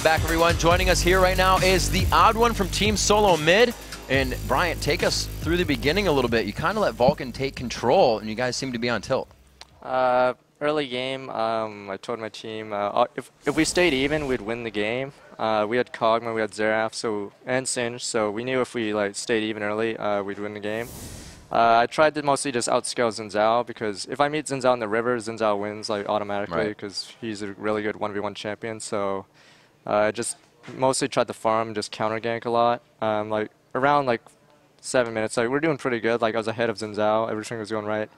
back, everyone. Joining us here right now is the odd one from Team Solo Mid. And Bryant, take us through the beginning a little bit. You kind of let Vulcan take control, and you guys seem to be on tilt. Early game, I told my team if we stayed even, we'd win the game. We had Kog'Maw, we had Xerath, and Singe, so we knew if we stayed even early, we'd win the game. I tried to mostly just outscale Xin Zhao, because if I meet Xin Zhao in the river, Xin Zhao wins automatically, because he's a really good 1v1 champion. So I just mostly tried to farm and just counter gank a lot. Around 7 minutes, we're doing pretty good. I was ahead of Xin Zhao, everything was going right.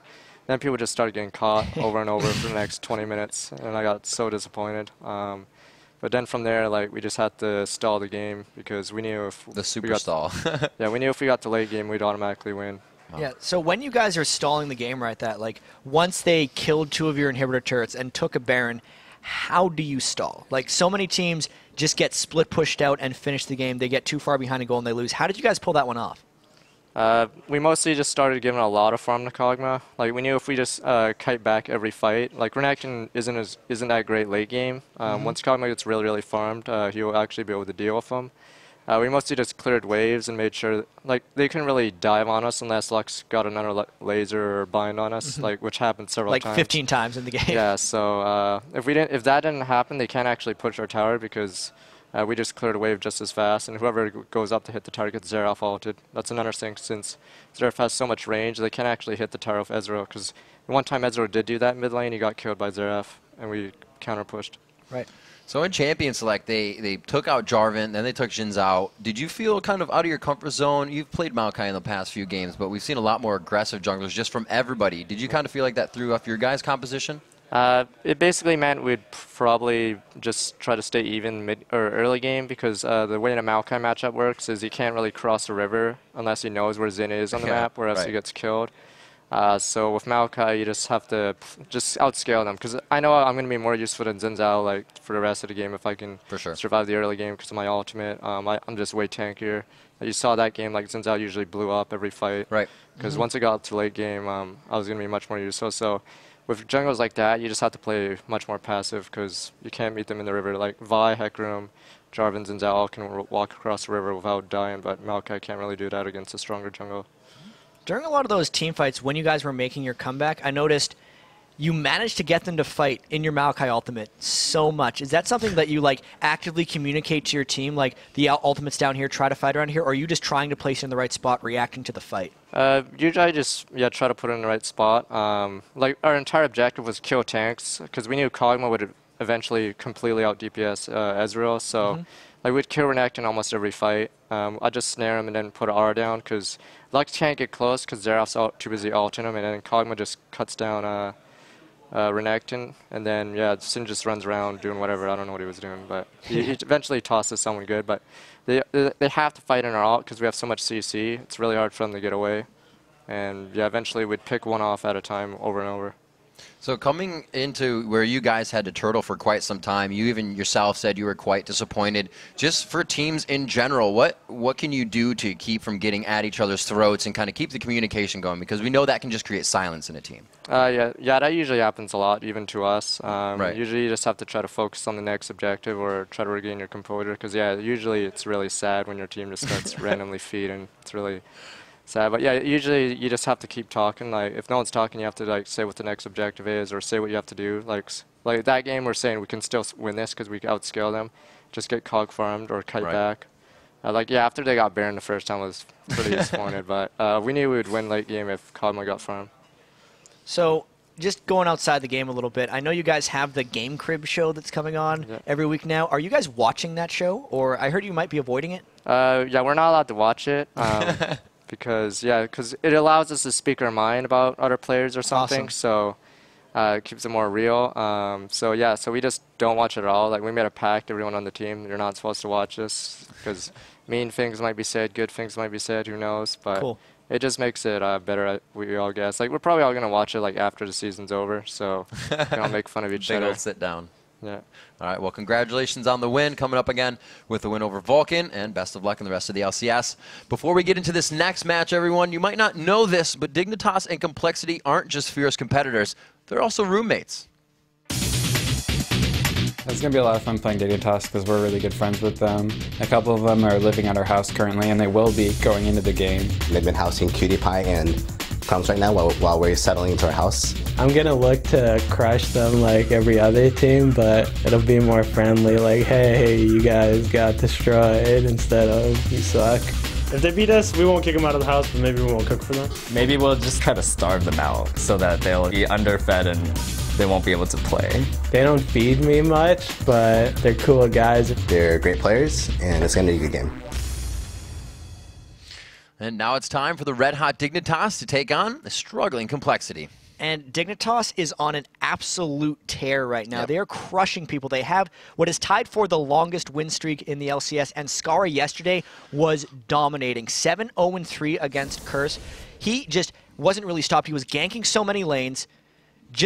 Then people just started getting caught over and over for the next 20 minutes, and I got so disappointed. But then from there, we just had to stall the game, because we knew if the super stall. Yeah, we knew if we got to late game, we'd automatically win. Wow. Yeah, so when you guys are stalling the game like that, once they killed 2 of your inhibitor turrets and took a Baron, how do you stall? So many teams just get split pushed out and finish the game. They get too far behind a goal and they lose. How did you guys pull that one off? We mostly just started giving a lot of farm to Kog'Maw. We knew if we just kite back every fight, Renekton isn't that great late game. Once Kog'Maw gets really, really farmed, he'll actually be able to deal with them. We mostly just cleared waves and made sure that, they couldn't really dive on us unless Lux got another laser or bind on us, which happened several times. 15 times in the game. Yeah, so if that didn't happen, they can't actually push our tower, because we just cleared a wave just as fast, and whoever goes up to hit the tower gets Xerath ulted. That's another thing, since Xerath has so much range, they can't actually hit the tower with Ezreal, because one time Ezreal did do that mid lane, he got killed by Xerath, and we counter pushed. Right. So in Champion Select, they took out Jarvan, then they took Xin Zhao. Did you feel kind of out of your comfort zone? You've played Maokai in the past few games, but we've seen a lot more aggressive junglers just from everybody. Did you kind of feel like that threw off your guys' composition? It basically meant we'd probably just try to stay even mid or early game, because the way a Maokai matchup works is he can't really cross the river unless he knows where Xin is on the map, or else he gets killed. So with Maokai, you just have to just outscale them, because I know I'm going to be more useful than Xin Zhao for the rest of the game if I can survive the early game because of my ultimate. I'm just way tankier. You saw that game, Xin Zhao usually blew up every fight. Right. Because once it got up to late game, I was going to be much more useful. So with jungles like that, you just have to play much more passive, because you can't meet them in the river. Vi, Hecarim, Jarvan, Xin Zhao all can walk across the river without dying, but Maokai can't really do that against a stronger jungle. During a lot of those team fights, when you guys were making your comeback, I noticed you managed to get them to fight in your Maokai ultimate so much. Is that something that you actively communicate to your team, the ultimate's down here, try to fight around here, or are you just trying to place it in the right spot, reacting to the fight? Usually I just try to put it in the right spot. Our entire objective was kill tanks, because we knew Kog'Maw would eventually completely out DPS Ezreal, so we'd kill Renekton almost every fight. I'd just snare him and then put an R down, because Lux can't get close because Xerath's too busy ulting him, and then Kog'Maw just cuts down Renekton, and then Sin just runs around doing whatever. I don't know what he was doing, but he eventually tosses someone good. But they have to fight in our ult, because we have so much CC. It's really hard for them to get away, and eventually we'd pick one off at a time over and over. So coming into where you guys had to turtle for quite some time, you even yourself said you were quite disappointed. Just for teams in general, what can you do to keep from getting at each other's throats and kind of keep the communication going? Because we know that can just create silence in a team. Yeah, that usually happens a lot, even to us. Usually you just have to try to focus on the next objective or try to regain your composure, because usually it's really sad when your team just starts randomly feeding. It's really sad, but usually you just have to keep talking. If no one's talking, you have to say what the next objective is, or say what you have to do. Like that game, we're saying we can still win this because we outscale them. Just get cog farmed or kite back. After they got Baron the first time, I was pretty disappointed, but we knew we would win late game if Kog'Maw got farmed. So just going outside the game a little bit, I know you guys have the Game Crib show that's coming on every week now. Are you guys watching that show, or I heard you might be avoiding it? We're not allowed to watch it. Because it allows us to speak our mind about other players or something. Awesome. So it keeps it more real. So we just don't watch it at all. We made a pact, everyone on the team, you're not supposed to watch this, because mean things might be said, good things might be said, who knows. But it just makes it better, we all guess. We're probably all going to watch it after the season's over, so we don't make fun of each other. Big old sit down. Yeah. All right, well, congratulations on the win, coming up again with the win over Vulcan, and best of luck in the rest of the LCS. Before we get into this next match, everyone, you might not know this, but Dignitas and Complexity aren't just fierce competitors. They're also roommates. It's going to be a lot of fun playing Dignitas because we're really good friends with them. A couple of them are living at our house currently, and they will be going into the game. They've been housing Cutie Pie and comes right now while we're settling into our house. I'm gonna look to crush them like every other team, but it'll be more friendly, like, hey, you guys got destroyed, instead of, you suck. If they beat us, we won't kick them out of the house, but maybe we won't cook for them. Maybe we'll just try to starve them out so that they'll be underfed and they won't be able to play. They don't feed me much, but they're cool guys. They're great players, and it's gonna be a good game. And now it's time for the red-hot Dignitas to take on the struggling Complexity. And Dignitas is on an absolute tear right now. Yep. They are crushing people. They have what is tied for the longest win streak in the LCS, and Skara yesterday was dominating. 7-0-3 against Curse. He just wasn't really stopped. He was ganking so many lanes.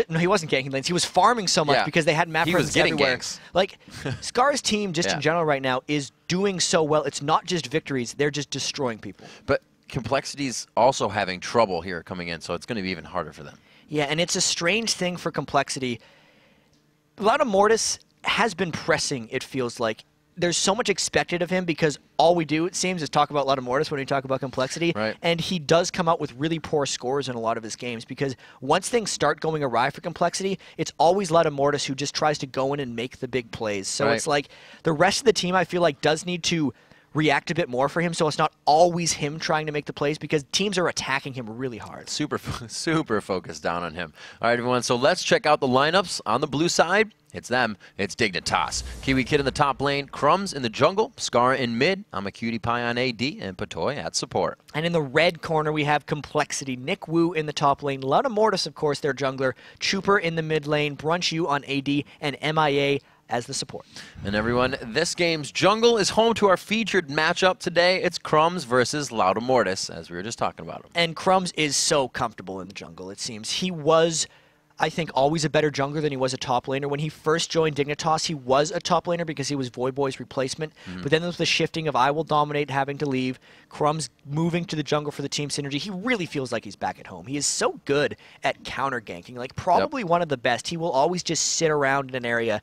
No, he wasn't ganking lanes. He was farming so much because they had map presence everywhere. Ganks. Like, Skara's team, just in general right now, is doing so well. It's not just victories. They're just destroying people. But Complexity's also having trouble here coming in, so it's going to be even harder for them. Yeah, and it's a strange thing for Complexity. Loud Mortis has been pressing, it feels like. There's so much expected of him because all we do, it seems, is talk about Loud Mortis when we talk about Complexity. Right. And he does come out with really poor scores in a lot of his games because once things start going awry for Complexity, it's always Loud Mortis who just tries to go in and make the big plays. So it's like the rest of the team, I feel like, does need to react a bit more for him, so it's not always him trying to make the plays because teams are attacking him really hard. Super focused down on him. All right, everyone, so let's check out the lineups. On the blue side, it's them. It's Dignitas. Kiwi Kid in the top lane, Crumbs in the jungle, Skara in mid, I'm a Cutie Pie on AD, and Patoy at support. And in the red corner, we have Complexity. Nick Wu in the top lane, Loud Mortis, of course, their jungler, Trooper in the mid lane, Brunch U on AD, and MIA as the support. And everyone, this game's jungle is home to our featured matchup today. It's Crumbs versus Loud Mortis, as we were just talking about him. And Crumbs is so comfortable in the jungle, it seems. He was, I think, always a better jungler than he was a top laner. When he first joined Dignitas, he was a top laner because he was Voidboy's replacement. But then there was the shifting of I will dominate having to leave, Crumbs moving to the jungle for the team synergy. He really feels like he's back at home. He is so good at counter ganking, like probably one of the best. He will always just sit around in an area,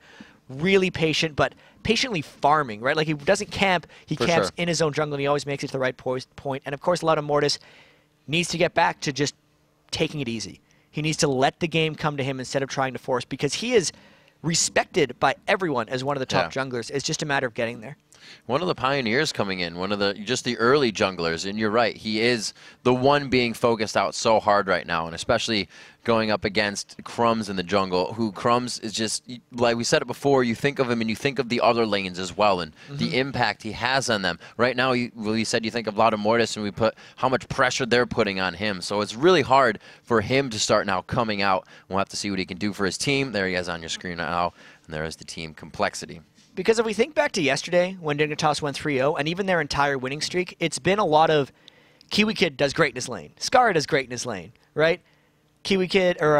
really patient, but patiently farming, right? Like he doesn't camp, he camps in his own jungle, and he always makes it to the right point. And of course, Loud Mortis needs to get back to just taking it easy. He needs to let the game come to him instead of trying to force, because he is respected by everyone as one of the top junglers. It's just a matter of getting there. One of the pioneers coming in, one of the just the early junglers, and you're right, he is the one being focused out so hard right now, and especially going up against Crumbs in the jungle, who Crumbs is just, like we said it before, you think of him and you think of the other lanes as well, and the impact he has on them. Right now, you said you think of Loud Mortis, and we put how much pressure they're putting on him, so it's really hard for him to start now coming out. We'll have to see what he can do for his team. There he is on your screen now, and there is the team Complexity. Because if we think back to yesterday when Dignitas went 3-0, and even their entire winning streak, it's been a lot of Kiwi Kid does great in his lane. Skara does great in his lane, right? Kiwi Kid, or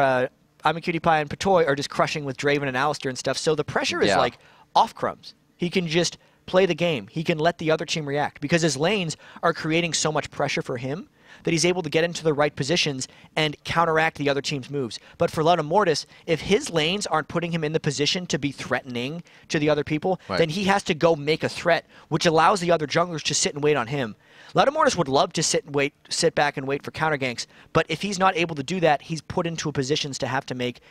I'm a Cutie Pie and Patoy are just crushing with Draven and Alistair and stuff. So the pressure is like off Crumbs. He can just play the game. He can let the other team react because his lanes are creating so much pressure for him that he's able to get into the right positions and counteract the other team's moves. But for Loud Mortis, if his lanes aren't putting him in the position to be threatening to the other people, then he has to go make a threat, which allows the other junglers to sit and wait on him. Loud Mortis would love to sit back and wait for counter ganks, but if he's not able to do that, he's put into positions to have to make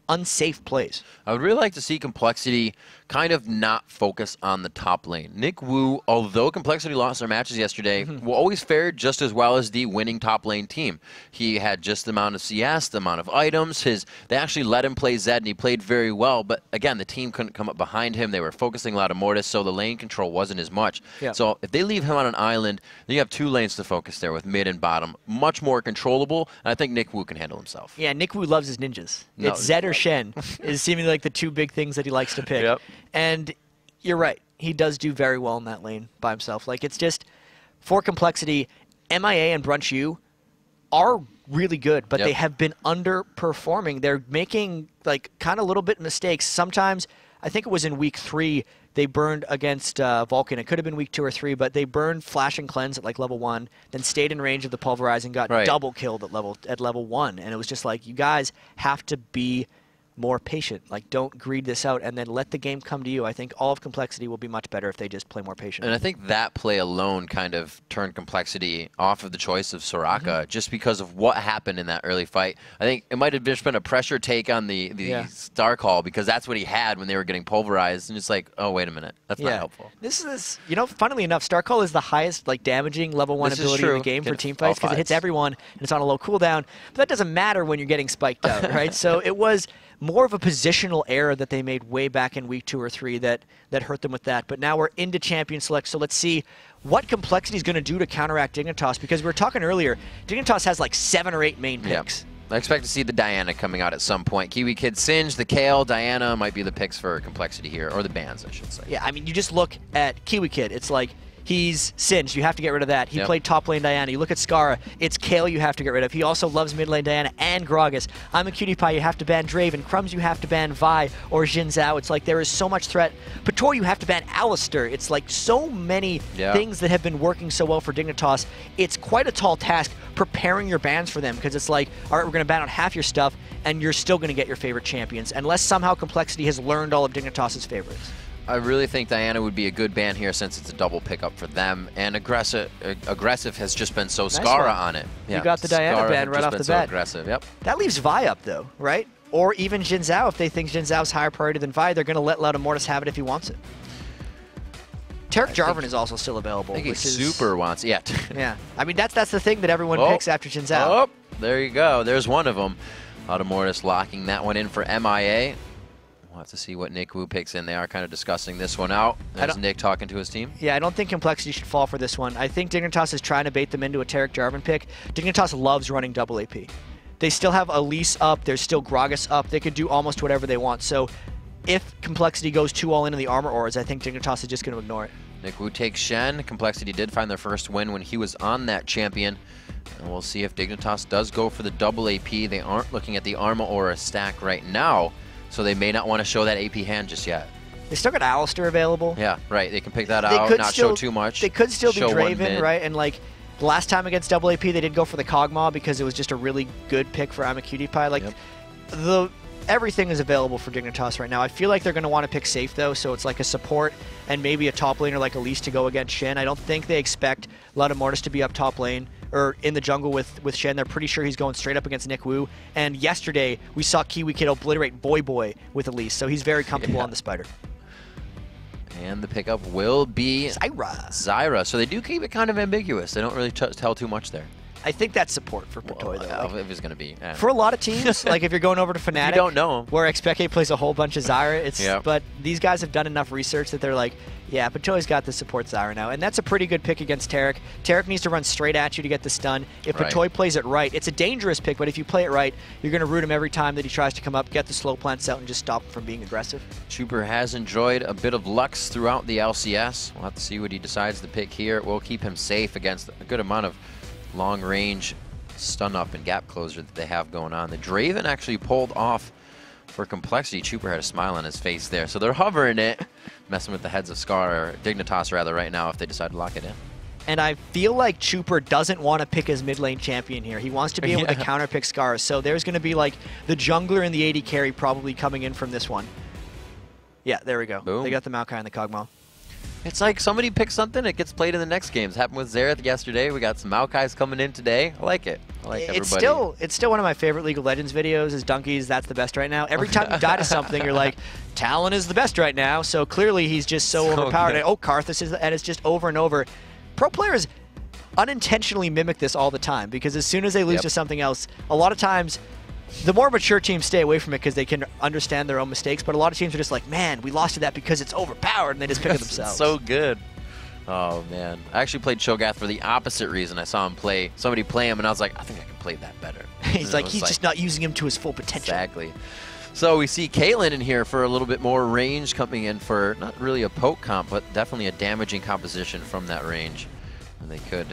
unsafe plays. I would really like to see Complexity kind of not focus on the top lane. Nick Wu, although Complexity lost their matches yesterday, will always fare just as well as the winning top lane team. He had just the amount of CS, the amount of items. They actually let him play Zed, and he played very well, but again, the team couldn't come up behind him. They were focusing Loud Mortis, so the lane control wasn't as much. So if they leave him on an island, then you have two lanes to focus there with mid and bottom. Much more controllable, and I think Nick Wu can handle himself. Yeah, Nick Wu loves his ninjas. It's Zed or Shen is seemingly like the two big things that he likes to pick. And you're right. He does do very well in that lane by himself. Like, it's just, for Complexity, MIA and Brunch U are really good, but they have been underperforming. They're making, like, kind of little bit mistakes. Sometimes, I think it was in week 3, they burned against Vulcan. It could have been week 2 or 3, but they burned Flash and Cleanse at like level 1, then stayed in range of the Pulverize and got double killed at level 1. And it was just like, you guys have to be more patient. Like, don't greed this out and then let the game come to you. I think all of Complexity will be much better if they just play more patient. And I think that play alone kind of turned Complexity off of the choice of Soraka just because of what happened in that early fight. I think it might have just been a pressure take on the Star Call, because that's what he had when they were getting pulverized. And it's like, oh, wait a minute. That's not helpful. This is, you know, funnily enough, Star Call is the highest like damaging level 1 ability in the game for team fights because it hits everyone and it's on a low cooldown. But that doesn't matter when you're getting spiked out, right? So it was more of a positional error that they made way back in week 2 or 3 that hurt them with that. But now we're into champion select, so let's see what Complexity is going to do to counteract Dignitas, because we were talking earlier, Dignitas has like 7 or 8 main picks. I expect to see the Diana coming out at some point. Kiwi Kid Singe, the coL, Diana might be the picks for Complexity here, or the bans, I should say. Yeah, I mean, you just look at Kiwi Kid. It's like, he's Singed. You have to get rid of that. He played top lane Diana. You look at Skara. It's coL you have to get rid of. He also loves mid lane Diana and Gragas. I'm a cutie pie. You have to ban Draven. Crumbs, you have to ban Vi or Jin Zhao. It's like there is so much threat. Patoy, you have to ban Alistair. It's like so many things that have been working so well for Dignitas. It's quite a tall task preparing your bans for them, because it's like, all right, we're going to ban out half your stuff and you're still going to get your favorite champions, unless somehow Complexity has learned all of Dignitas' favorites. I really think Diana would be a good ban here since it's a double pickup for them, and aggressive has just been so Skara on it. You got the Diana ban right off the bat. Aggressive, yep. That leaves Vi up though, right? Or even Jin Zhao. If they think Jin Zhao's higher priority than Vi, they're going to let Loudamortis have it if he wants it. Tarek Jarvan is also still available. I think he super wants it. Yeah. I mean, that's the thing that everyone picks after Jin Zhao. Oh, there you go. There's one of them. Loudamortis locking that one in for MIA. We'll have to see what Nick Wu picks in. They are kind of discussing this one out. There's Nick talking to his team. Yeah, I don't think Complexity should fall for this one. I think Dignitas is trying to bait them into a Tarek Jarvan pick. Dignitas loves running double AP. They still have Elise up. There's still Gragas up. They could do almost whatever they want. So if Complexity goes too all in the armor auras, I think Dignitas is just going to ignore it. Nick Wu takes Shen. Complexity did find their first win when he was on that champion. And we'll see if Dignitas does go for the double AP. They aren't looking at the armor aura stack right now, so they may not want to show that AP hand just yet. They still got Alistair available. Yeah, right. They can pick that out, not show too much. They could still be Draven, right? And like last time against double AP, they did go for the Kog'Maw because it was just a really good pick for I'm a Cutie Pie. Like everything is available for Dignitas right now. I feel like they're going to want to pick safe though, so it's like a support and maybe a top laner like Elise to go against Shen. I don't think they expect Loudamortis to be up top lane or in the jungle with Shen. They're pretty sure he's going straight up against Nick Wu. And yesterday, we saw Kiwi Kid obliterate Boy with Elise, so he's very comfortable on the Spider. And the pickup will be Zyra. So they do keep it kind of ambiguous. They don't really tell too much there. I think that's support for Patoy, though. Like, if it's going to be. For a lot of teams, like if you're going over to Fnatic, you don't know. Where Expectate plays a whole bunch of Zyra, but these guys have done enough research that they're like, yeah, Patoy's got the support Zyra now. And that's a pretty good pick against Tarek. Tarek needs to run straight at you to get the stun. If Patoy plays it right, it's a dangerous pick, but if you play it right, you're going to root him every time that he tries to come up, get the slow plants out, and just stop him from being aggressive. Chuper has enjoyed a bit of Lux throughout the LCS. We'll have to see what he decides to pick here. It will keep him safe against a good amount of long-range stun up and gap closer that they have going on. The Draven actually pulled off for Complexity. Chuper had a smile on his face there. So they're hovering it, messing with the heads of Scar, or Dignitas rather, right now if they decide to lock it in. And I feel like Chuper doesn't want to pick his mid lane champion here. He wants to be able to counter pick Scar. So there's going to be like the jungler and the AD carry probably coming in from this one. Yeah, there we go. Boom. They got the Maokai and the Kog'Maw. It's like somebody picks something, it gets played in the next games. Happened with Xerath yesterday. We got some Maokais coming in today. I like it. I like everybody. It's still one of my favorite League of Legends videos is Donkey's That's the Best right now. Every time you die to something, you're like, Talon is the best right now. So clearly he's just so overpowered. And, Karthus is, and it's just over and over. Pro players unintentionally mimic this all the time because as soon as they lose to something else, a lot of times the more mature teams stay away from it because they can understand their own mistakes, but a lot of teams are just like, man, we lost to that because it's overpowered, and they just pick it themselves. It's so good. Oh, man. I actually played Shogath for the opposite reason. I saw him play, somebody play him, and I was like, I think I can play that better. He's like, he's just not using him to his full potential. Exactly. So we see Caitlyn in here for a little bit more range coming in for not really a poke comp, but definitely a damaging composition from that range. And they could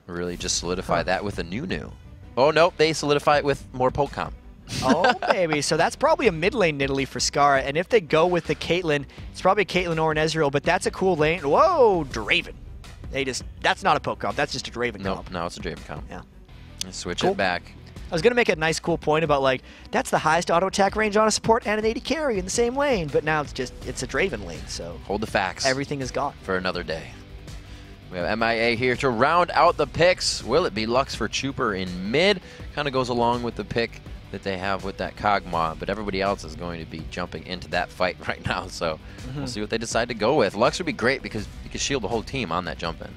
really just solidify that with a new. Oh, nope, they solidify it with more poke comp. Oh, baby. So that's probably a mid lane Nidalee for Skara. And if they go with the Caitlyn, it's probably a Caitlyn or an Ezreal, but that's a cool lane. Whoa, Draven. That's not a poke comp. That's just a Draven comp. No, it's a Draven comp. Yeah. Let's switch it back. I was going to make a nice, cool point about, like, that's the highest auto attack range on a support and an AD carry in the same lane, but now it's a Draven lane, so. Hold the facts. Everything is gone. For another day. We have MIA here to round out the picks. Will it be Lux for Chuper in mid? Kind of goes along with the pick that they have with that Kog'Maw, but everybody else is going to be jumping into that fight right now, so we'll see what they decide to go with. Lux would be great because you can shield the whole team on that jump in.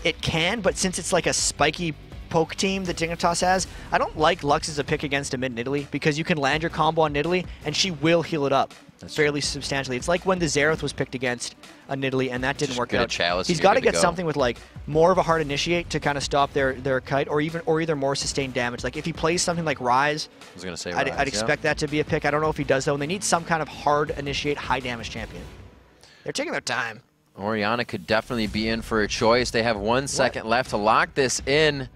It can, but since it's like a spiky poke team that Dignitas has, I don't like Lux as a pick against a mid Nidalee because you can land your combo on Nidalee and she will heal it up fairly substantially. It's like when the Xerath was picked against a Nidalee and that didn't work out. Chalice, he's got to get something with like more of a hard initiate to kind of stop their kite, or either more sustained damage. Like if he plays something like Rise, I was gonna say I'd expect that to be a pick. I don't know if he does though, and they need some kind of hard initiate, high damage champion. They're taking their time. Orianna could definitely be in for a choice. They have 1 second left to lock this in.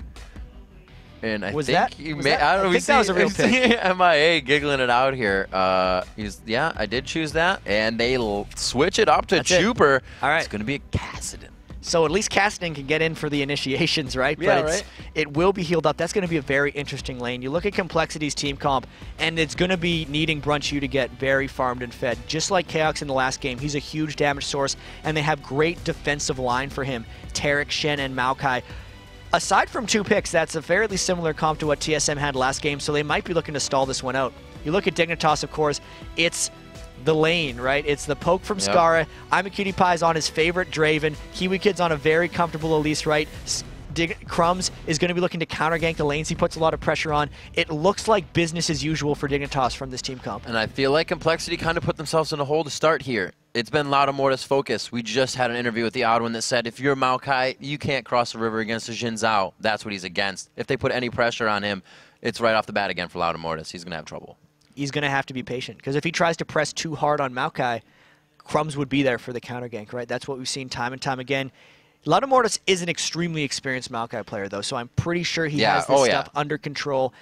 And I think that was a real pick. MIA giggling it out here. Yeah, I did choose that, and they switch it up to Chuper. All right, it's going to be a Kassadin. So at least Kassadin can get in for the initiations, right? Yeah, but it will be healed up. That's going to be a very interesting lane. You look at Complexity's team comp, and it's going to be needing Brunchu to get very farmed and fed. Just like Chaox in the last game, he's a huge damage source, and they have great defensive line for him. Taric, Shen, and Maokai. Aside from 2 picks, that's a fairly similar comp to what TSM had last game, so they might be looking to stall this one out. You look at Dignitas, of course, it's the lane, right? It's the poke from Skara. I'm a Cutie Pie's on his favorite Draven. Kiwi Kid's on a very comfortable Elise, right? Crumbs is going to be looking to counter gank the lanes. He puts a lot of pressure on. It looks like business as usual for Dignitas from this team comp. And I feel like Complexity kind of put themselves in a hole to start here. It's been Loud Mortis focus. We just had an interview with the Odd One that said if you're Maokai, you can't cross the river against a Xin Zhao. That's what he's against. If they put any pressure on him, it's right off the bat again for Loud Mortis. He's going to have trouble. He's going to have to be patient, because if he tries to press too hard on Maokai, Crumbs would be there for the counter gank, right? That's what we've seen time and time again. Loud Mortis is an extremely experienced Maokai player, though, so I'm pretty sure he has this stuff under control.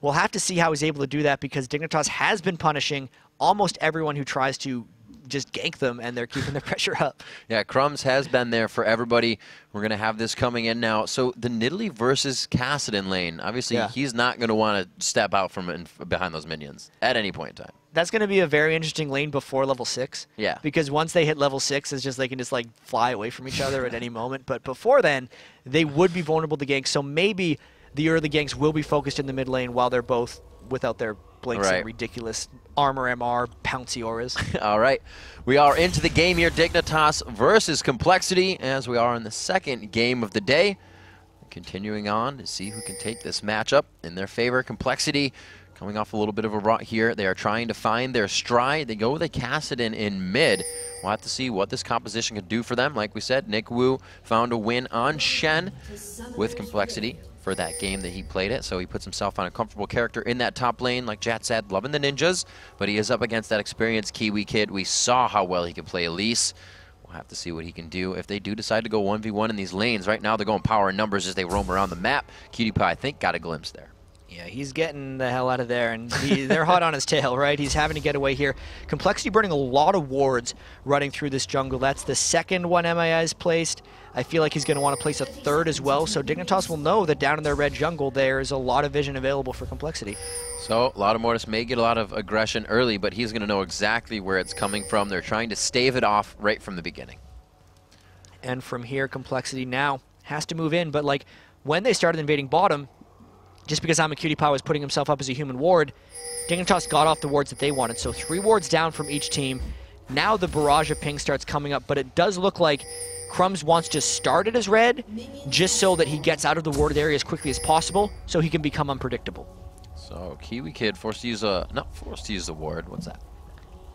We'll have to see how he's able to do that, because Dignitas has been punishing almost everyone who tries to just gank them, and they're keeping their pressure up. Yeah, Crumbs has been there for everybody. We're going to have this coming in now. So the Nidalee versus Kassadin lane, obviously he's not going to want to step out from behind those minions at any point in time. That's going to be a very interesting lane before level 6. Yeah. Because once they hit level 6, it's just they can just like fly away from each other at any moment. But before then, they would be vulnerable to ganks. So maybe the early ganks will be focused in the mid lane while they're both without their blinks and ridiculous armor MR pouncy auras. All right. We are into the game here. Dignitas versus Complexity, as we are in the second game of the day. Continuing on to see who can take this matchup in their favor. Complexity coming off a little bit of a rot here. They are trying to find their stride. They go with a Kassadin in mid. We'll have to see what this composition can do for them. Like we said, Nick Wu found a win on Shen with Complexity for that game that he played it, so he puts himself on a comfortable character in that top lane. Like Jat said, loving the ninjas, but he is up against that experienced Kiwi Kid. We saw how well he could play Elise. We'll have to see what he can do if they do decide to go 1v1 in these lanes. Right now they're going power and numbers as they roam around the map. Cutie Pie, I think, got a glimpse there. Yeah, he's getting the hell out of there, and they're hot on his tail, right? He's having to get away here. Complexity burning a lot of wards running through this jungle. That's the second one MIA has placed. I feel like he's going to want to place a third as well, so Dignitas will know that down in their red jungle there's a lot of vision available for Complexity. So Loud Mortis may get a lot of aggression early, but he's going to know exactly where it's coming from. They're trying to stave it off right from the beginning. And from here, Complexity now has to move in, but like when they started invading bottom, just because I'm a Cutie Pie was putting himself up as a human ward, Dignitas got off the wards that they wanted. So 3 wards down from each team. Now the barrage of ping starts coming up, but it does look like Crumbs wants to start it as red, just so that he gets out of the warded area as quickly as possible, so he can become unpredictable. So Kiwi Kid not forced to use the ward. What's that?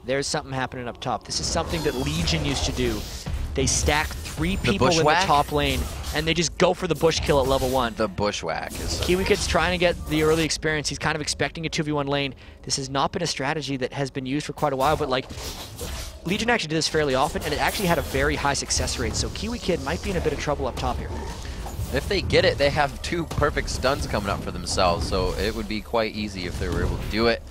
There's something happening up top. This is something that Legion used to do. They stack 3 people in the top lane, and they just go for the bush kill at level 1. The bushwhack is... Kiwi Kid's trying to get the early experience. He's kind of expecting a 2v1 lane. This has not been a strategy that has been used for quite a while, but like Legion actually did this fairly often, and it actually had a very high success rate, so Kiwi Kid might be in a bit of trouble up top here. If they get it, they have 2 perfect stuns coming up for themselves, so it would be quite easy if they were able to do it.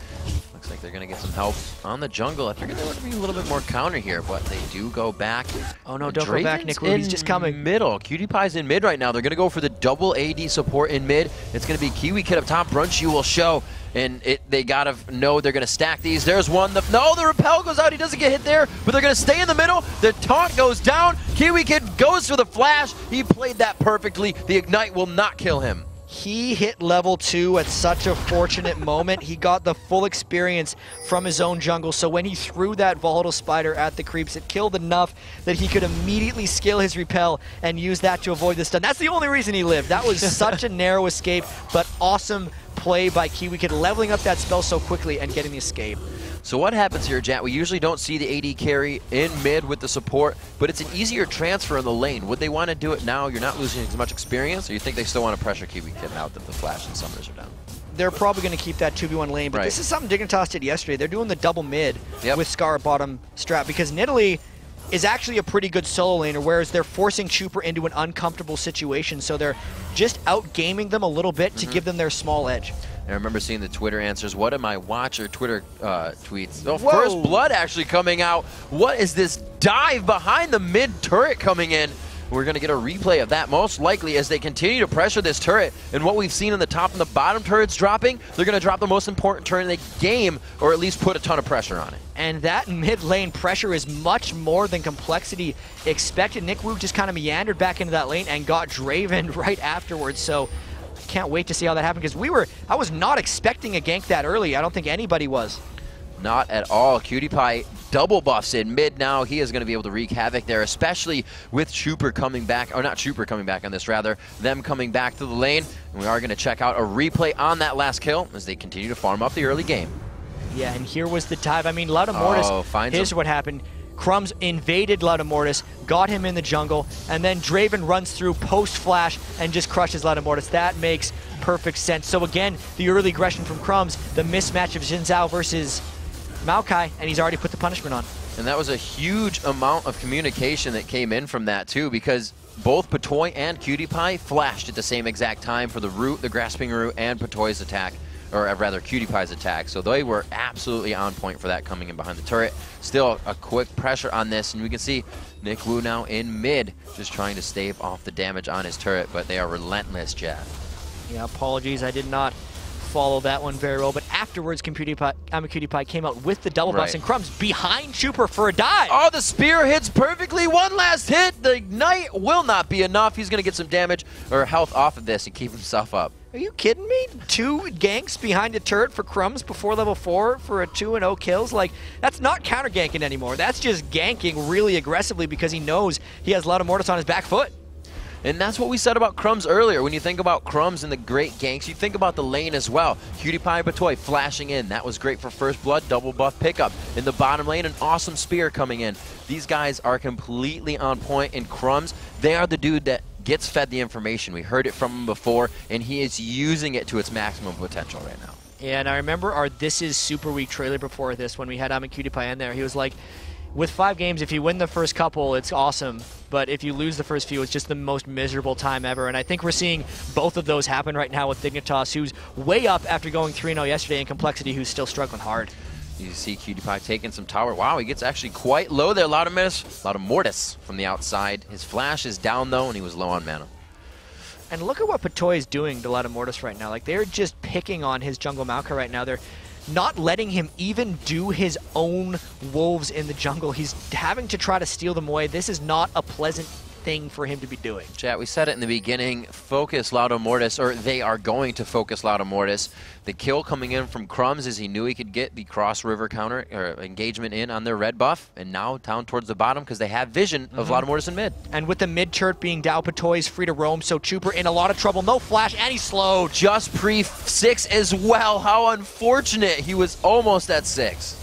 Looks Looks like they're going to get some help on the jungle. I figured there would be a little bit more counter here, but they do go back. Oh no, don't go back, Nick Wu. He's just coming. Middle. Cutie Pie's in mid right now. They're going to go for the double AD support in mid. It's going to be Kiwi Kid up top. Brunchy will show. And they got to know they're going to stack these. There's one. No, the repel goes out. He doesn't get hit there, but they're going to stay in the middle. The taunt goes down. Kiwi Kid goes for the flash. He played that perfectly. The Ignite will not kill him. He hit level 2 at such a fortunate moment. He got the full experience from his own jungle, so when he threw that volatile spider at the creeps, it killed enough that he could immediately scale his repel and use that to avoid the stun. That's the only reason he lived. That was such a narrow escape, but awesome play by Kiwi Kid, leveling up that spell so quickly and getting the escape. So what happens here, Jat? We usually don't see the AD carry in mid with the support, but it's an easier transfer in the lane. Would they want to do it now? You're not losing as much experience, or you think they still want to pressure Kiwi Kid now that the flash and summoners are down? They're probably going to keep that 2v1 lane, but this is something Dignitas did yesterday. They're doing the double mid with Scar bottom strat, because Nidalee is actually a pretty good solo laner, whereas they're forcing Chuper into an uncomfortable situation, so they're just out-gaming them a little bit to give them their small edge. I remember seeing the Twitter answers. What am I watching? Twitter tweets. Oh, First Blood actually coming out. What is this dive behind the mid turret coming in? We're going to get a replay of that most likely as they continue to pressure this turret. And what we've seen in the top and the bottom turrets dropping, they're going to drop the most important turret in the game, or at least put a ton of pressure on it. And that mid lane pressure is much more than Complexity expected. Nick Wu just kind of meandered back into that lane and got Draven right afterwards. So can't wait to see how that happened, because I was not expecting a gank that early. I don't think anybody was. Not at all. Cutie Pie double buffs in mid now. He is going to be able to wreak havoc there, especially with Chuper coming back, or not Chuper coming back on this, rather, them coming back to the lane. And we are going to check out a replay on that last kill as they continue to farm up the early game. Yeah, and here was the dive. I mean, Loudamortis, here's what happened. Crumbs invaded Loudamortis, got him in the jungle, and then Draven runs through post-flash and just crushes Loudamortis. That makes perfect sense. So again, the early aggression from Crumbs, the mismatch of Xin Zhao versus Maokai, and he's already put the punishment on. And that was a huge amount of communication that came in from that too, because both Patoy and Cutie Pie flashed at the same exact time for the root, the grasping root, and Patoy's attack, or rather Cutie Pie's attack. So they were absolutely on point for that coming in behind the turret. Still a quick pressure on this, and we can see Nick Wu now in mid, just trying to stave off the damage on his turret, but they are relentless, Jad. Yeah, apologies, I did not follow that one very well, but afterwards Cutie Pie came out with the double buffs and Crumbs behind Chuper for a dive. Oh, the spear hits perfectly. One last hit. The Ignite will not be enough. He's going to get some damage or health off of this and keep himself up. Are you kidding me? 2 ganks behind a turret for Crumbs before level 4 for a 2-0 kills? Like, that's not counter ganking anymore. That's just ganking really aggressively because he knows he has Loudamortis on his back foot. And that's what we said about Crumbs earlier. When you think about Crumbs and the great ganks, you think about the lane as well. Cutie Pie Patoy flashing in. That was great for First Blood, double buff pickup. In the bottom lane, an awesome spear coming in. These guys are completely on point. And Crumbs, they are the dude that gets fed the information. We heard it from him before, and he is using it to its maximum potential right now. Yeah, and I remember our This Is Super Week trailer before this when we had Cutie Pie in there. He was like, with 5 games, if you win the first couple, it's awesome. But if you lose the first few, it's just the most miserable time ever. And I think we're seeing both of those happen right now with Dignitas, who's way up after going 3-0 yesterday, and Complexity, who's still struggling hard. You see Cutie Pie taking some tower. Wow, he gets actually quite low there. Loudamortis from the outside. His flash is down, though, and he was low on mana. And look at what Patoy is doing to Loudamortis right now. Like, they're just picking on his jungle Maokai right now. They're not letting him even do his own wolves in the jungle. He's having to try to steal them away. This is not a pleasant thing for him to be doing. Chat, we said it in the beginning, focus Loudamortis, or they are going to focus Loudamortis. The kill coming in from Crumbs is he knew he could get the cross-river counter or engagement in on their red buff, and now down towards the bottom because they have vision of Loudamortis in mid. And with the mid turret being Dao, Patoy's free to roam, so Chuper in a lot of trouble. No flash, and he's slow. Just pre-6 as well. How unfortunate. He was almost at 6.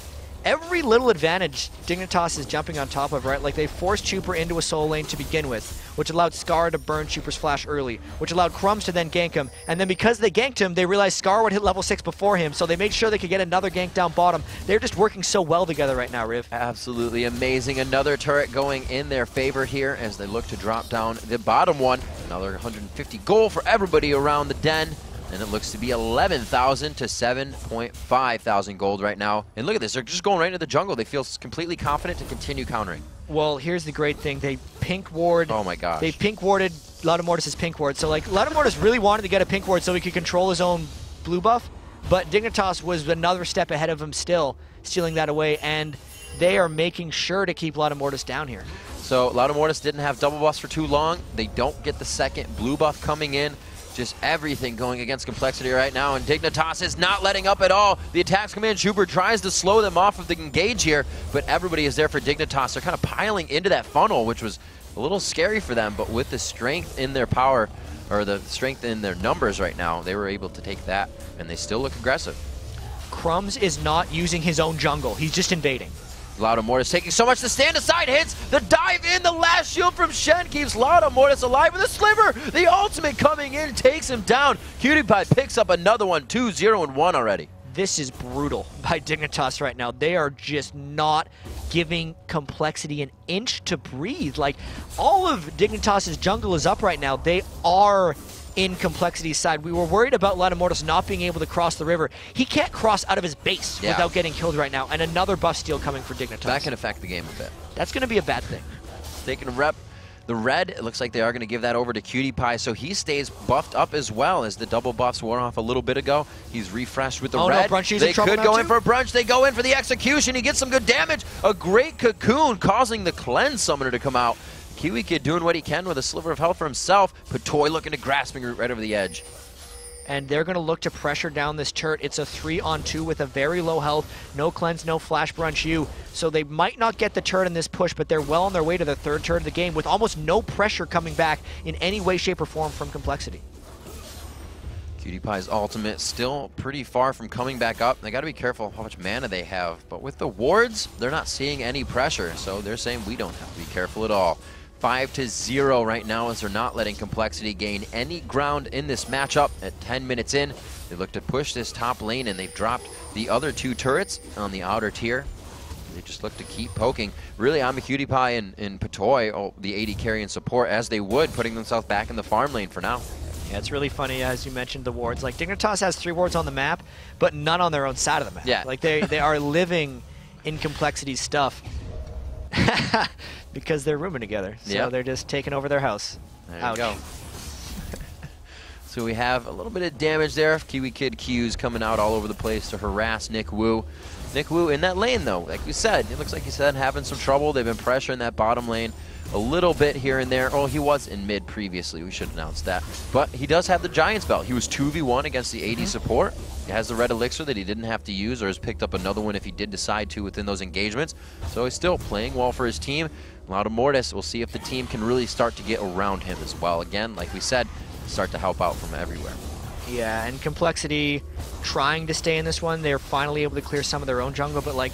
Every little advantage Dignitas is jumping on top of, right? Like, they forced Chuper into a solo lane to begin with, which allowed Scar to burn Chuper's flash early, which allowed Crumbs to then gank him. And then because they ganked him, they realized Scar would hit level 6 before him, so they made sure they could get another gank down bottom. They're just working so well together right now, Riv. Absolutely amazing. Another turret going in their favor here as they look to drop down the bottom one. Another 150 gold for everybody around the den. And it looks to be 11,000 to 7.5 thousand gold right now. And look at this, they're just going right into the jungle. They feel completely confident to continue countering. Well, here's the great thing. They pink ward. Oh my gosh. They pink warded Laudomortis' pink ward. So like Laudomortis really wanted to get a pink ward so he could control his own blue buff, but Dignitas was another step ahead of him still, stealing that away, and they are making sure to keep Laudomortis down here. So Laudomortis didn't have double buffs for too long. They don't get the second blue buff coming in. Just everything going against Complexity right now, and Dignitas is not letting up at all. The attacks command Trooper tries to slow them off of the engage here, but everybody is there for Dignitas. They're kind of piling into that funnel, which was a little scary for them, but with the strength in their power, or the strength in their numbers right now, they were able to take that, and they still look aggressive. Crumbs is not using his own jungle. He's just invading. Laudomortis taking so much to stand aside, hits the dive in, the last shield from Shen keeps Laudomortis alive with a sliver. The ultimate coming in takes him down. QtPie picks up another one, 2-0-1 already. This is brutal by Dignitas right now. They are just not giving Complexity an inch to breathe. Like, all of Dignitas' jungle is up right now. They are in Complexity's side. We were worried about Laudomortis not being able to cross the river. He can't cross out of his base without getting killed right now, and another buff steal coming for Dignitas. That can affect the game a bit. That's going to be a bad thing. Taking a rep. The red, it looks like they are going to give that over to QtPie, so he stays buffed up as well as the double buffs wore off a little bit ago. He's refreshed with the red. No, Brunchy's they in trouble could go now in for a Brunch. They go in for the execution. He gets some good damage. A great cocoon causing the cleanse summoner to come out. Kiwi Kid doing what he can with a sliver of health for himself. Patoy looking to grasping root right over the edge. And they're going to look to pressure down this turret. It's a 3-on-2 with a very low health. No cleanse, no flash Brunch U. So they might not get the turret in this push, but they're well on their way to the third turret of the game with almost no pressure coming back in any way, shape, or form from Complexity. QtPie's ultimate still pretty far from coming back up. They got to be careful how much mana they have. But with the wards, they're not seeing any pressure. So they're saying we don't have to be careful at all. 5-0 right now as they're not letting Complexity gain any ground in this matchup. At 10 minutes in, they look to push this top lane, and they've dropped the other two turrets on the outer tier. They just look to keep poking. Really, I'm a QtPie and Patoy, the AD carry and support, as they would, putting themselves back in the farm lane for now. Yeah, it's really funny, as you mentioned, the wards. Like, Dignitas has 3 wards on the map, but none on their own side of the map. Yeah. Like, they are living in Complexity's stuff. Because they're rooming together, so they're just taking over their house. There you go. So we have a little bit of damage there. Kiwi Kid Q's coming out all over the place to harass Nick Wu. Nick Wu in that lane, though, like we said, it looks like he's having some trouble. They've been pressuring that bottom lane a little bit here and there. Oh, he was in mid previously. We should announce that. But he does have the Giant's Belt. He was 2v1 against the AD support. He has the red elixir that he didn't have to use, or has picked up another one if he did decide to within those engagements. So he's still playing well for his team. Laudomortis, we'll see if the team can really start to get around him as well. Again, like we said, start to help out from everywhere. Yeah, and Complexity trying to stay in this one. They're finally able to clear some of their own jungle, but like,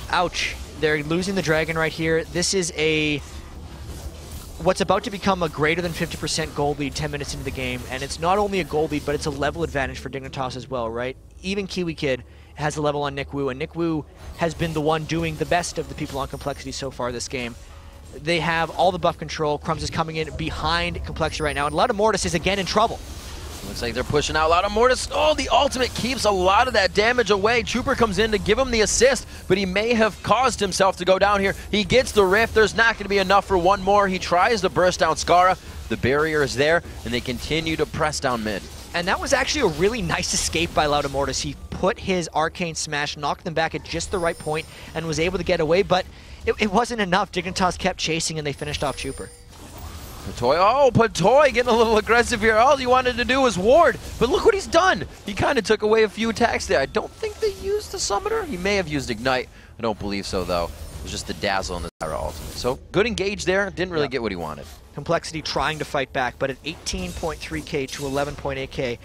ouch. They're losing the dragon right here. This is what's about to become a greater than 50% gold lead 10 minutes into the game, and it's not only a gold lead, but it's a level advantage for Dignitas as well, right? Even Kiwi Kid has a level on Nick Wu, and Nick Wu has been the one doing the best of the people on Complexity so far this game. They have all the buff control. Crumbs is coming in behind Complexity right now, and Laudomortis is again in trouble. Looks like they're pushing out Laudomortis. Oh, the ultimate keeps a lot of that damage away. Trooper comes in to give him the assist, but he may have caused himself to go down here. He gets the rift. There's not going to be enough for one more. He tries to burst down Skara. The barrier is there, and they continue to press down mid. And that was actually a really nice escape by Laudomortis. He put his Arcane Smash, knocked them back at just the right point, and was able to get away, but it wasn't enough. Dignitas kept chasing, and they finished off Trooper. Patoy getting a little aggressive here. All he wanted to do was ward, but look what he's done. He kind of took away a few attacks there. I don't think they used the summoner. He may have used Ignite. I don't believe so, though. It was just the dazzle and the Zyra ultimate. So good engage there. Didn't really get what he wanted. Complexity trying to fight back, but at 18.3k to 11.8k,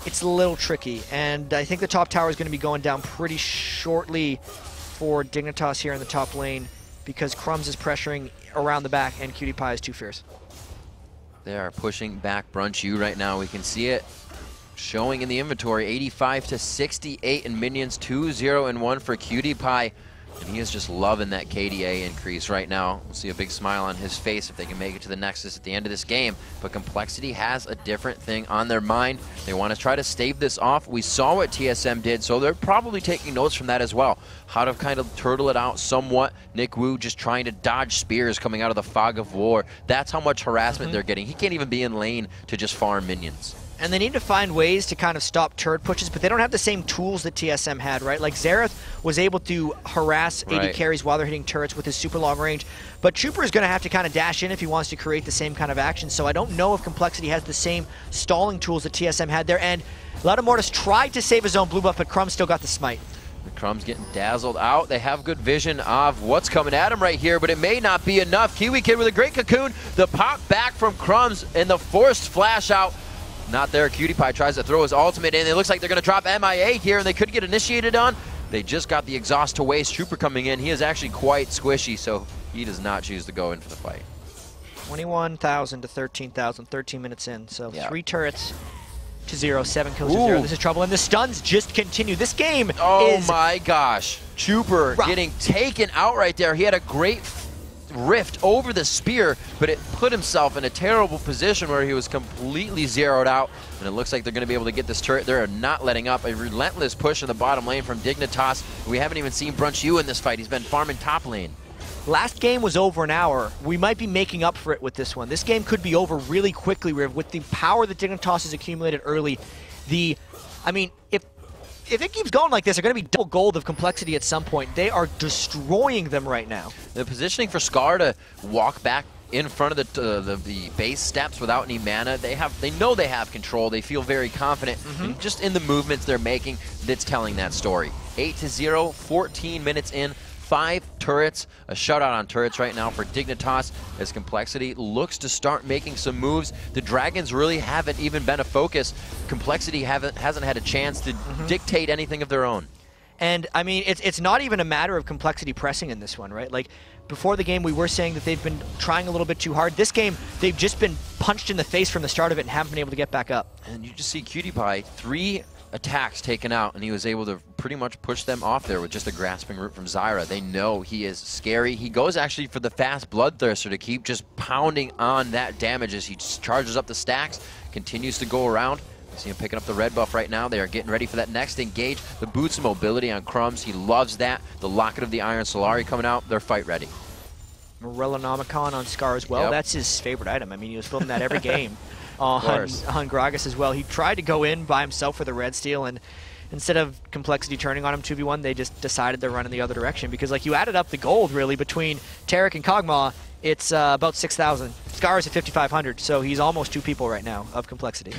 it's a little tricky. And I think the top tower is going to be going down pretty shortly for Dignitas here in the top lane, because Crumbs is pressuring around the back and QtPie is too fierce. They are pushing back Brunch U right now. We can see it showing in the inventory. 85 to 68 in minions, 2-0-1 for QtPie. And he is just loving that KDA increase right now. We'll see a big smile on his face if they can make it to the Nexus at the end of this game. But Complexity has a different thing on their mind. They want to try to stave this off. We saw what TSM did, so they're probably taking notes from that as well. How to kind of turtle it out somewhat. Nick Wu just trying to dodge spears coming out of the fog of war. That's how much harassment they're getting. He can't even be in lane to just farm minions. And they need to find ways to kind of stop turret pushes, but they don't have the same tools that TSM had, right? Like Xerath was able to harass AD carries while they're hitting turrets with his super long range, but Trooper is going to have to kind of dash in if he wants to create the same kind of action, so I don't know if Complexity has the same stalling tools that TSM had there, and Mortis tried to save his own blue buff, but Crumb still got the smite. The Crumb's getting dazzled out. They have good vision of what's coming at him right here, but it may not be enough. Kiwi Kid with a great cocoon. The pop back from Crumbs and the forced flash out. Not there. Cutie Pie tries to throw his ultimate in. It looks like they're going to drop MIA here, and they could get initiated on. They just got the exhaust to waste. Trooper coming in. He is actually quite squishy, so he does not choose to go in for the fight. 21,000 to 13,000, 13 minutes in. So 3 turrets to 0, 7 kills to 0. This is trouble, and the stuns just continue. This game is... Oh my gosh. Trooper getting taken out right there. He had a great rift over the spear, but it put himself in a terrible position where he was completely zeroed out, and it looks like they're going to be able to get this turret. They're not letting up. A relentless push in the bottom lane from Dignitas. We haven't even seen Brunch U in this fight. He's been farming top lane. Last game was over an hour. We might be making up for it with this one. This game could be over really quickly with the power that Dignitas has accumulated early. I mean, if it keeps going like this, they're going to be double gold of Complexity at some point. They are destroying them right now. The positioning for Scar to walk back in front of the base steps without any mana, they know they have control. They feel very confident. And just in the movements they're making, that's telling that story. 8-0, 14 minutes in. 5 turrets, a shutout on turrets right now for Dignitas as Complexity looks to start making some moves. The Dragons really haven't even been a focus. Complexity hasn't had a chance to dictate anything of their own. And I mean, it's not even a matter of Complexity pressing in this one, right? Like before the game, we were saying that they've been trying a little bit too hard. This game, they've just been punched in the face from the start of it and haven't been able to get back up. And you just see Cutie Pie, 3 attacks taken out, and he was able to pretty much push them off there with just a grasping root from Zyra. They know he is scary. He goes actually for the fast Bloodthirster to keep just pounding on that damage as he charges up the stacks, continues to go around. You see him picking up the red buff right now. They are getting ready for that next engage. The boots of mobility on Crumbs. He loves that. The Locket of the Iron Solari coming out. They're fight ready. Morellonomicon on Scar as well. That's his favorite item. I mean, he was filming that every game. On Gragas as well. He tried to go in by himself for the red steal, and instead of Complexity turning on him 2v1, they just decided they're running the other direction, because like you added up the gold really between Tarek and Kog'Maw, it's about 6,000. Scar is at 5,500, so he's almost 2 people right now of Complexity.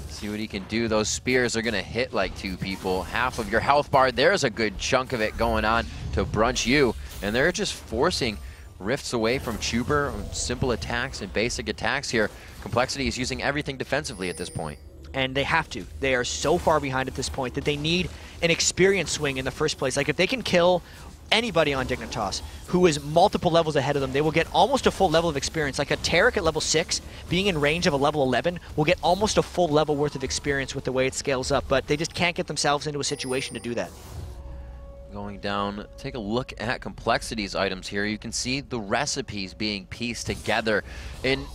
See what he can do. Those spears are going to hit like 2 people. Half of your health bar, there's a good chunk of it going on to Brunch U, and they're just forcing rifts away from Chuber, simple attacks and basic attacks here. Complexity is using everything defensively at this point. And they have to. They are so far behind at this point that they need an experience swing in the first place. Like if they can kill anybody on Dignitas who is multiple levels ahead of them, they will get almost a full level of experience. Like a Tarek at level 6 being in range of a level 11 will get almost a full level worth of experience with the way it scales up, but they just can't get themselves into a situation to do that. Going down, take a look at Complexity's items here. You can see the recipes being pieced together. And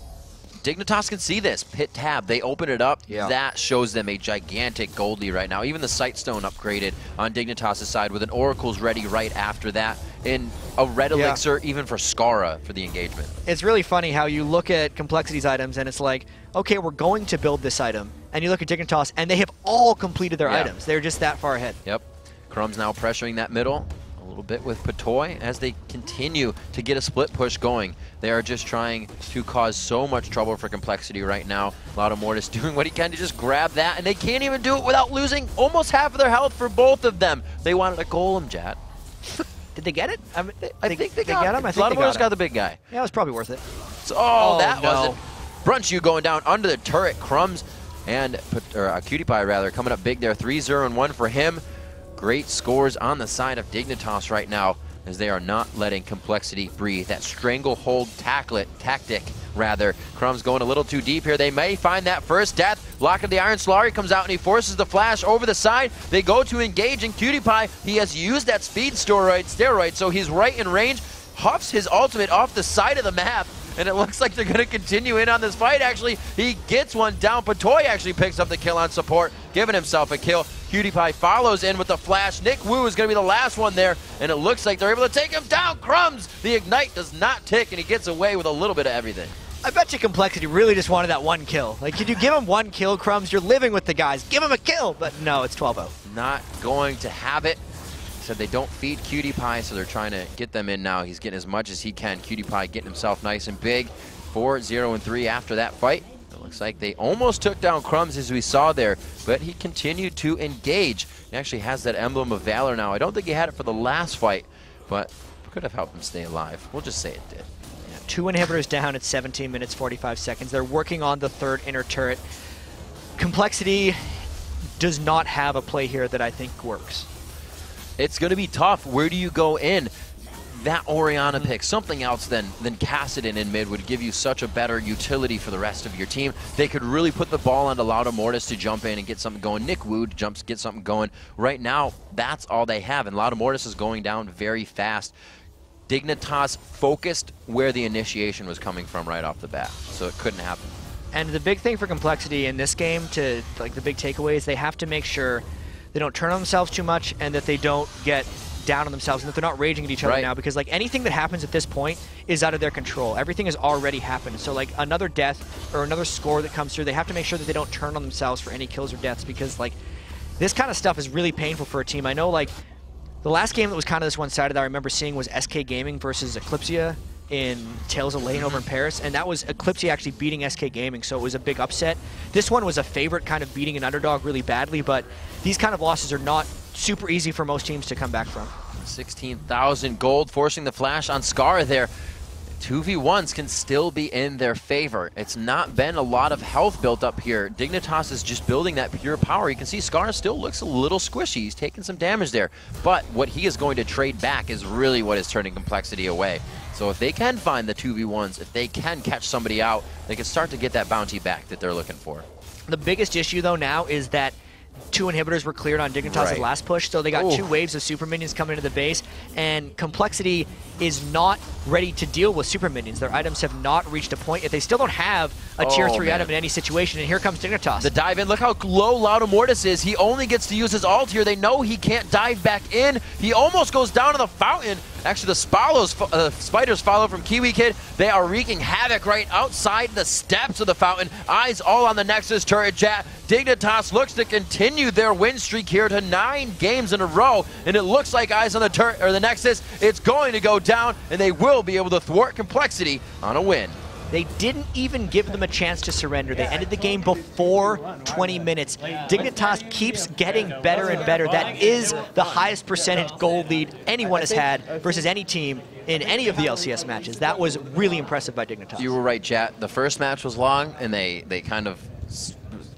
Dignitas can see this. Pit tab, they open it up. That shows them a gigantic gold lead right now. Even the Sightstone upgraded on Dignitas' side with an Oracle's ready right after that. And a red elixir even for Skara for the engagement. It's really funny how you look at Complexity's items and it's like, okay, we're going to build this item. And you look at Dignitas and they have all completed their items. They're just that far ahead. Yep. Crumb's now pressuring that middle a little bit with Patoy as they continue to get a split push going. They are just trying to cause so much trouble for Complexity right now. Mortis doing what he can to just grab that, and they can't even do it without losing almost half of their health for both of them. They wanted a golem, Jat. Did they get it? I think they got him. I think Mortis got the big guy. Yeah, it was probably worth it. So, that wasn't. Brunch U going down under the turret. Crumbs and Cutie Pie rather coming up big there. 3-0 and 1 for him. Great scores on the side of Dignitas right now as they are not letting Complexity breathe. That stranglehold tactic rather. Crumbs going a little too deep here. They may find that first death. Block of the Iron Solari comes out and he forces the flash over the side. They go to engage, and PewDiePie, he has used that speed steroid, so he's right in range. Huffs his ultimate off the side of the map, and it looks like they're going to continue in on this fight. Actually, he gets one down. Patoy actually picks up the kill on support, giving himself a kill. PewDiePie follows in with the flash. Nick Wu is going to be the last one there, and it looks like they're able to take him down. Crumbs, the ignite does not tick, and he gets away with a little bit of everything. I bet you Complexity really just wanted that one kill. Like, could you give him one kill, Crumbs? You're living with the guys. Give him a kill. But no, it's 12-0. Not going to have it. Said they don't feed PewDiePie, so they're trying to get them in now. He's getting as much as he can. PewDiePie getting himself nice and big. 4-0-3 after that fight. It looks like they almost took down Crumbs, as we saw there, but he continued to engage. He actually has that emblem of valor now. I don't think he had it for the last fight, but could have helped him stay alive. We'll just say it did. Yeah, 2 inhibitors down at 17 minutes, 45 seconds. They're working on the third inner turret. Complexity does not have a play here that I think works. It's going to be tough. Where do you go in? That Orianna pick, something else than Kassadin in mid would give you such a better utility for the rest of your team. They could really put the ball onto Lauda to jump in and get something going. Nick Wood jumps, get something going. Right now, that's all they have, and Lauda is going down very fast. Dignitas focused where the initiation was coming from right off the bat, so it couldn't happen. And the big thing for Complexity in this game, to like the big takeaway, is they have to make sure they don't turn on themselves too much and that they don't get down on themselves and that they're not raging at each other now, because like anything that happens at this point is out of their control. Everything has already happened. So like another death or another score that comes through, they have to make sure that they don't turn on themselves for any kills or deaths, because like this kind of stuff is really painful for a team. I know like the last game that was kind of this one-sided that I remember seeing was SK Gaming versus Eclipsia in Tales of Lane over in Paris, and that was Eclipsia actually beating SK Gaming, so it was a big upset. This one was a favorite kind of beating an underdog really badly, but these kind of losses are not super easy for most teams to come back from. 16,000 gold, forcing the flash on Scar there. 2v1s can still be in their favor. It's not been a lot of health built up here. Dignitas is just building that pure power. You can see Scar still looks a little squishy. He's taking some damage there. But what he is going to trade back is really what is turning Complexity away. So if they can find the 2v1s, if they can catch somebody out, they can start to get that bounty back that they're looking for. The biggest issue though now is that 2 inhibitors were cleared on Dignitas' last push, so they got 2 waves of super minions coming into the base, and Complexity is not ready to deal with super minions. Their items have not reached a point yet. They still don't have a tier 3 item in any situation, and here comes Dignitas. The dive in, look how low Lauda is. He only gets to use his ult here. They know he can't dive back in. He almost goes down to the fountain. Actually, the spiders follow from Kiwi Kid. They are wreaking havoc right outside the steps of the fountain. Eyes all on the Nexus turret chat. Dignitas looks to continue their win streak here to 9 games in a row, and it looks like eyes on the turret or the Nexus. It's going to go down, and they will be able to thwart Complexity on a win. They didn't even give them a chance to surrender. They ended the game before 20 minutes. Dignitas keeps getting better and better. That is the highest percentage gold lead anyone has had versus any team in any of the LCS matches. That was really impressive by Dignitas. You were right, chat. The first match was long, and they kind of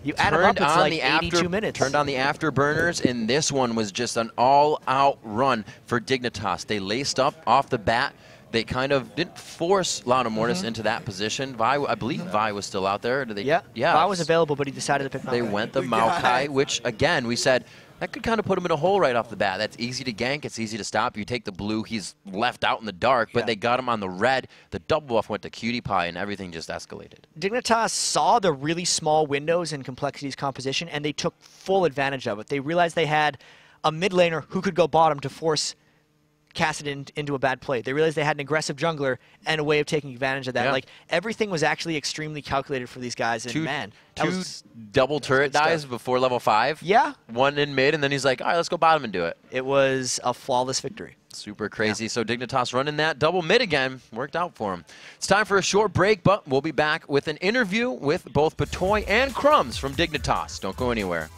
you add them up, it's like 82 minutes. Turned on the afterburners, and this one was just an all-out run for Dignitas. They laced up off the bat. They kind of didn't force Lauda into that position. Vi, I believe Vi was still out there. Did they? Yeah, Vi was available, but he decided to pick Maokai. They went the Maokai, which, again, we said, that could kind of put him in a hole right off the bat. That's easy to gank. It's easy to stop. You take the blue, he's left out in the dark, but they got him on the red. The double buff went to PewDiePie, and everything just escalated. Dignitas saw the really small windows in Complexity's composition, and they took full advantage of it. They realized they had a mid laner who could go bottom to force Kassadin into a bad play. They realized they had an aggressive jungler and a way of taking advantage of that. Like, everything was actually extremely calculated for these guys, and two double turret dives before level 5. Yeah. One in mid, and then he's like, all right, let's go bottom and do it. It was a flawless victory. Super crazy. So Dignitas running that double mid again. Worked out for him. It's time for a short break, but we'll be back with an interview with both Patoy and Crumbs from Dignitas. Don't go anywhere.